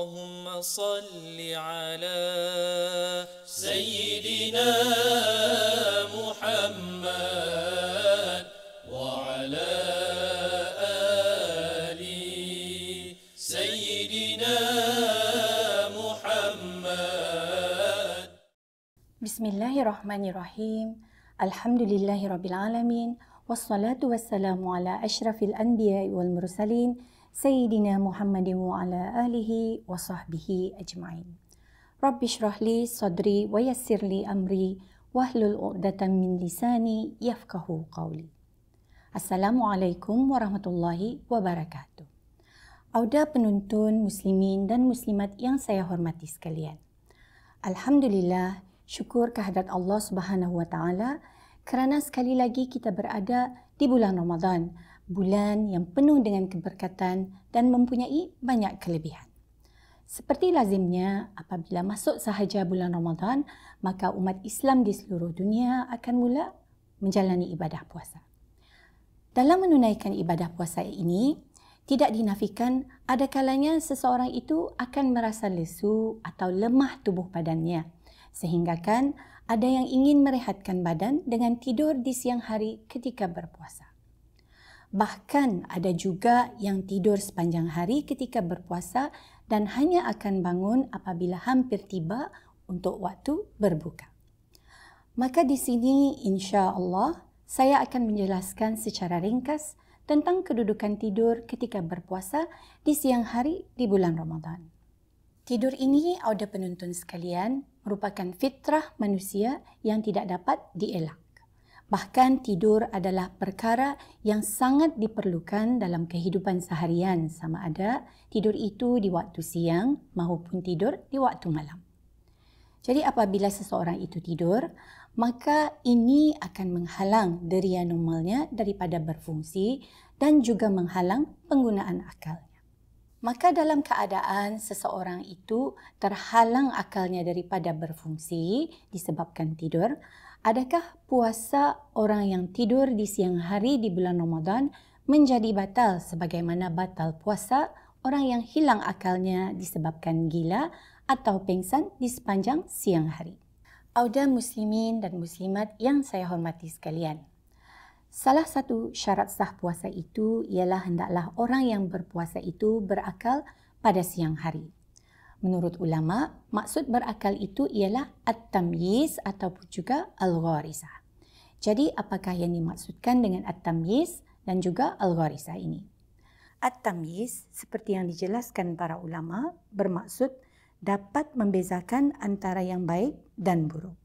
اللهم صل على سيدنا محمد وعلى آل سيدنا محمد. Bismillahirrahmanirrahim. Alhamdulillahirabbil alamin. Wassalatu wassalamu ala asyrafil anbiya'i wal mursalin sayyidina Muhammadin wa ala alihi wa sahbihi ajma'in. Rabbi shrah li sadri wa yassir li amri wahlul 'uqdatam min lisani yafqahu qawli. Assalamualaikum warahmatullahi wabarakatuh. Auda penuntun muslimin dan muslimat yang saya hormati sekalian. Alhamdulillah, syukur kehadrat Allah Subhanahu wa taala kerana sekali lagi kita berada di bulan Ramadan, bulan yang penuh dengan keberkatan dan mempunyai banyak kelebihan. Seperti lazimnya, apabila masuk sahaja bulan Ramadan, maka umat Islam di seluruh dunia akan mula menjalani ibadah puasa. Dalam menunaikan ibadah puasa ini, tidak dinafikan ada kalanya seseorang itu akan merasa lesu atau lemah tubuh badannya, sehingga kan ada yang ingin merehatkan badan dengan tidur di siang hari ketika berpuasa. Bahkan ada juga yang tidur sepanjang hari ketika berpuasa dan hanya akan bangun apabila hampir tiba untuk waktu berbuka. Maka di sini insya-Allah saya akan menjelaskan secara ringkas tentang kedudukan tidur ketika berpuasa di siang hari di bulan Ramadan. Tidur ini, auda penuntun sekalian, merupakan fitrah manusia yang tidak dapat dielak. Bahkan tidur adalah perkara yang sangat diperlukan dalam kehidupan seharian, sama ada tidur itu di waktu siang maupun tidur di waktu malam. Jadi apabila seseorang itu tidur, maka ini akan menghalang deria normalnya daripada berfungsi dan juga menghalang penggunaan akalnya. Maka dalam keadaan seseorang itu terhalang akalnya daripada berfungsi disebabkan tidur, adakah puasa orang yang tidur di siang hari di bulan Ramadan menjadi batal sebagaimana batal puasa orang yang hilang akalnya disebabkan gila atau pengsan di sepanjang siang hari? Auda muslimin dan muslimat yang saya hormati sekalian. Salah satu syarat sah puasa itu ialah hendaklah orang yang berpuasa itu berakal pada siang hari. Menurut ulama, maksud berakal itu ialah at-tamyiz ataupun juga al-gharizah. Jadi apakah yang dimaksudkan dengan at-tamyiz dan juga al-gharizah ini? At-tamyiz seperti yang dijelaskan para ulama bermaksud dapat membezakan antara yang baik dan buruk.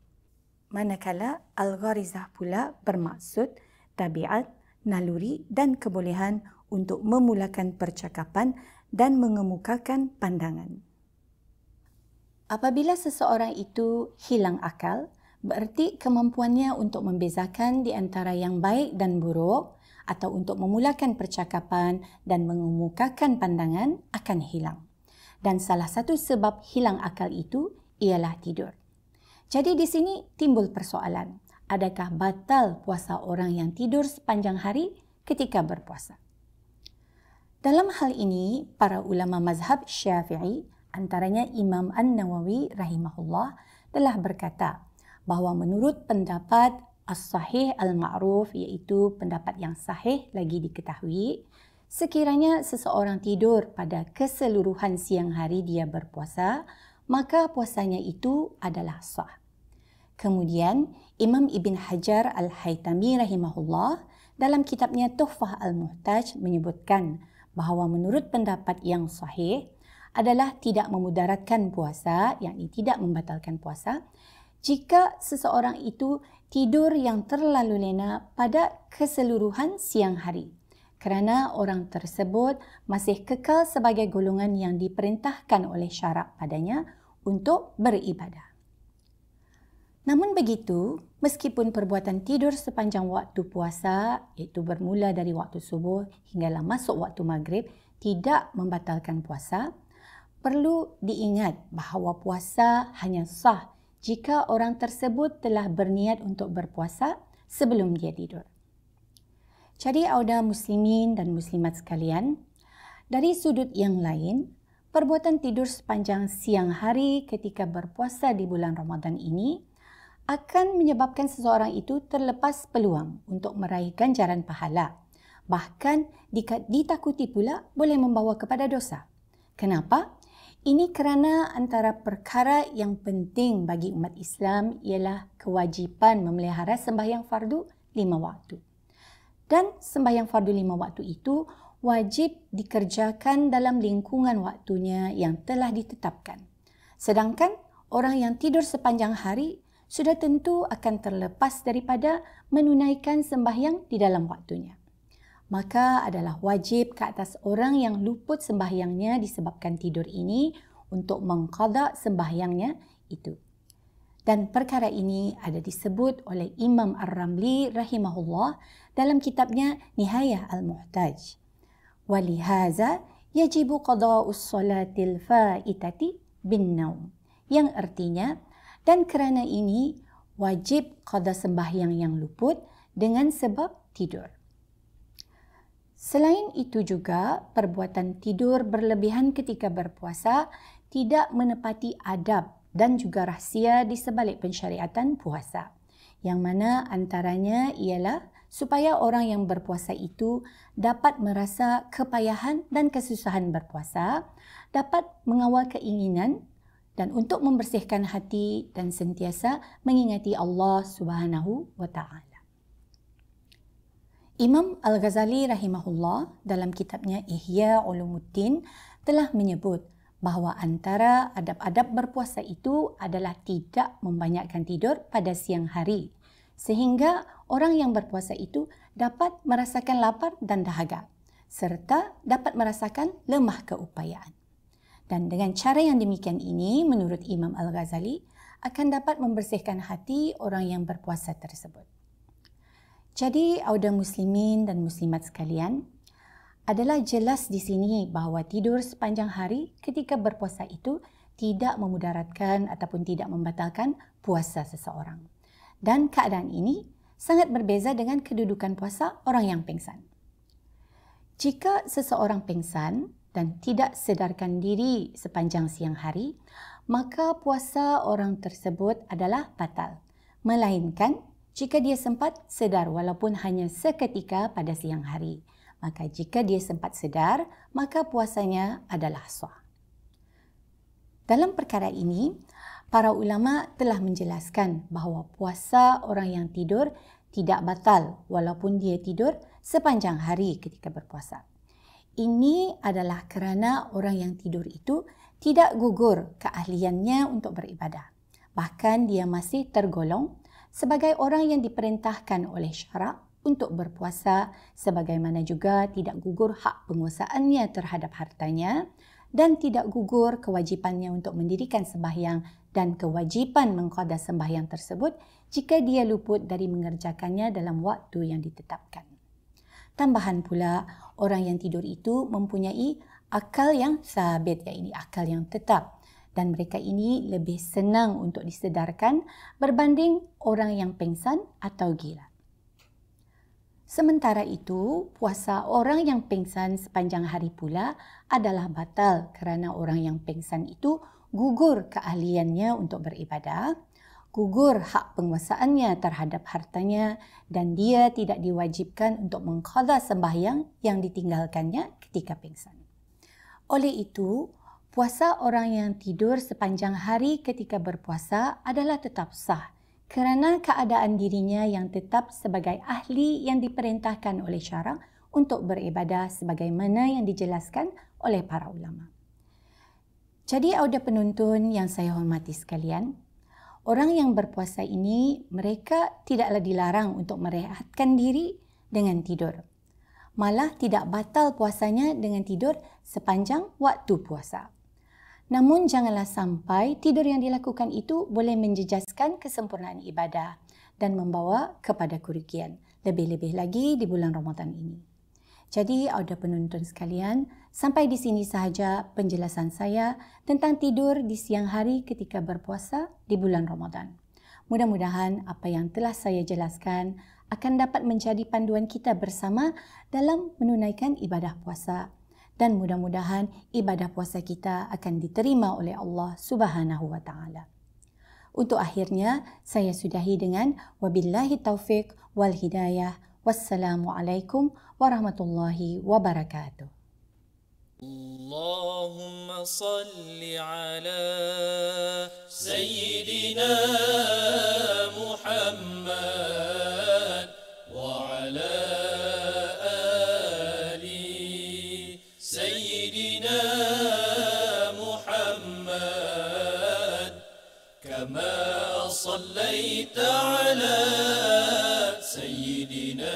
Manakala al-gharizah pula bermaksud tabiat, naluri dan kebolehan untuk memulakan percakapan dan mengemukakan pandangan. Apabila seseorang itu hilang akal, bererti kemampuannya untuk membezakan di antara yang baik dan buruk atau untuk memulakan percakapan dan mengemukakan pandangan akan hilang. Dan salah satu sebab hilang akal itu ialah tidur. Jadi di sini timbul persoalan, adakah batal puasa orang yang tidur sepanjang hari ketika berpuasa? Dalam hal ini, para ulama mazhab Syafi'i, antaranya Imam An-Nawawi rahimahullah, telah berkata bahawa menurut pendapat as-sahih al-ma'ruf, iaitu pendapat yang sahih lagi diketahui, sekiranya seseorang tidur pada keseluruhan siang hari dia berpuasa, maka puasanya itu adalah sah. Kemudian Imam Ibn Hajar Al-Haytami rahimahullah dalam kitabnya Tuhfah Al-Muhtaj menyebutkan bahawa menurut pendapat yang sahih adalah tidak memudaratkan puasa, yakni tidak membatalkan puasa, jika seseorang itu tidur yang terlalu lena pada keseluruhan siang hari, kerana orang tersebut masih kekal sebagai golongan yang diperintahkan oleh syarak padanya untuk beribadah. Namun begitu, meskipun perbuatan tidur sepanjang waktu puasa, iaitu bermula dari waktu subuh hinggalah masuk waktu maghrib, tidak membatalkan puasa, perlu diingat bahawa puasa hanya sah jika orang tersebut telah berniat untuk berpuasa sebelum dia tidur. Jadi auda muslimin dan muslimat sekalian, dari sudut yang lain, perbuatan tidur sepanjang siang hari ketika berpuasa di bulan Ramadan ini akan menyebabkan seseorang itu terlepas peluang untuk meraih ganjaran pahala. Bahkan ditakuti pula boleh membawa kepada dosa. Kenapa? Ini kerana antara perkara yang penting bagi umat Islam ialah kewajipan memelihara sembahyang fardu 5 waktu. Dan sembahyang fardu 5 waktu itu wajib dikerjakan dalam lingkungan waktunya yang telah ditetapkan. Sedangkan orang yang tidur sepanjang hari sudah tentu akan terlepas daripada menunaikan sembahyang di dalam waktunya. Maka adalah wajib ke atas orang yang luput sembahyangnya disebabkan tidur ini untuk mengqada sembahyangnya itu. Dan perkara ini ada disebut oleh Imam Ar-Ramli rahimahullah dalam kitabnya Nihayah Al-Muhtaj. Walihaza yajibu qada'us salatil fa'itati bin naum. Yang artinya, dan kerana ini wajib qada sembahyang yang luput dengan sebab tidur. Selain itu juga, perbuatan tidur berlebihan ketika berpuasa tidak menepati adab dan juga rahsia di sebalik pensyariatan puasa. Yang mana antaranya ialah supaya orang yang berpuasa itu dapat merasa kepayahan dan kesusahan berpuasa, dapat mengawal keinginan dan untuk membersihkan hati dan sentiasa mengingati Allah Subhanahu wa Ta'ala. Imam Al-Ghazali rahimahullah dalam kitabnya Ihya Ulumuddin telah menyebut bahawa antara adab-adab berpuasa itu adalah tidak membanyakkan tidur pada siang hari sehingga orang yang berpuasa itu dapat merasakan lapar dan dahaga serta dapat merasakan lemah keupayaan. Dan dengan cara yang demikian ini, menurut Imam Al-Ghazali, akan dapat membersihkan hati orang yang berpuasa tersebut. Jadi, auda muslimin dan muslimat sekalian, adalah jelas di sini bahawa tidur sepanjang hari ketika berpuasa itu tidak memudaratkan ataupun tidak membatalkan puasa seseorang. Dan keadaan ini sangat berbeza dengan kedudukan puasa orang yang pingsan. Jika seseorang pingsan dan tidak sedarkan diri sepanjang siang hari, maka puasa orang tersebut adalah batal. Melainkan jika dia sempat sedar walaupun hanya seketika pada siang hari. Maka jika dia sempat sedar, maka puasanya adalah sah. Dalam perkara ini, para ulama telah menjelaskan bahawa puasa orang yang tidur tidak batal walaupun dia tidur sepanjang hari ketika berpuasa. Ini adalah kerana orang yang tidur itu tidak gugur keahliannya untuk beribadah. Bahkan dia masih tergolong sebagai orang yang diperintahkan oleh syarak untuk berpuasa, sebagaimana juga tidak gugur hak penguasaannya terhadap hartanya dan tidak gugur kewajipannya untuk mendirikan sembahyang dan kewajipan mengqada sembahyang tersebut jika dia luput dari mengerjakannya dalam waktu yang ditetapkan. Tambahan pula, orang yang tidur itu mempunyai akal yang sabit, iaitu akal yang tetap. Dan mereka ini lebih senang untuk disedarkan berbanding orang yang pingsan atau gila. Sementara itu, puasa orang yang pingsan sepanjang hari pula adalah batal kerana orang yang pingsan itu gugur keahliannya untuk beribadah, gugur hak penguasaannya terhadap hartanya dan dia tidak diwajibkan untuk mengqada sembahyang yang ditinggalkannya ketika pingsan. Oleh itu, puasa orang yang tidur sepanjang hari ketika berpuasa adalah tetap sah kerana keadaan dirinya yang tetap sebagai ahli yang diperintahkan oleh syarak untuk beribadah sebagaimana yang dijelaskan oleh para ulama. Jadi, auda penonton yang saya hormati sekalian, orang yang berpuasa ini mereka tidaklah dilarang untuk merehatkan diri dengan tidur. Malah tidak batal puasanya dengan tidur sepanjang waktu puasa. Namun janganlah sampai tidur yang dilakukan itu boleh menjejaskan kesempurnaan ibadah dan membawa kepada kerugian. Lebih-lebih lagi di bulan Ramadan ini. Jadi, auda penonton sekalian, sampai di sini sahaja penjelasan saya tentang tidur di siang hari ketika berpuasa di bulan Ramadan. Mudah-mudahan apa yang telah saya jelaskan akan dapat menjadi panduan kita bersama dalam menunaikan ibadah puasa dan mudah-mudahan ibadah puasa kita akan diterima oleh Allah Subhanahu wa taala. Untuk akhirnya, saya sudahi dengan wabillahi taufiq wal hidayah. Wassalamualaikum warahmatullahi wabarakatuh. Allahumma salli ala Sayyidina Muhammad wa ala ali Sayyidina Muhammad kama sallaita ala Sayyidina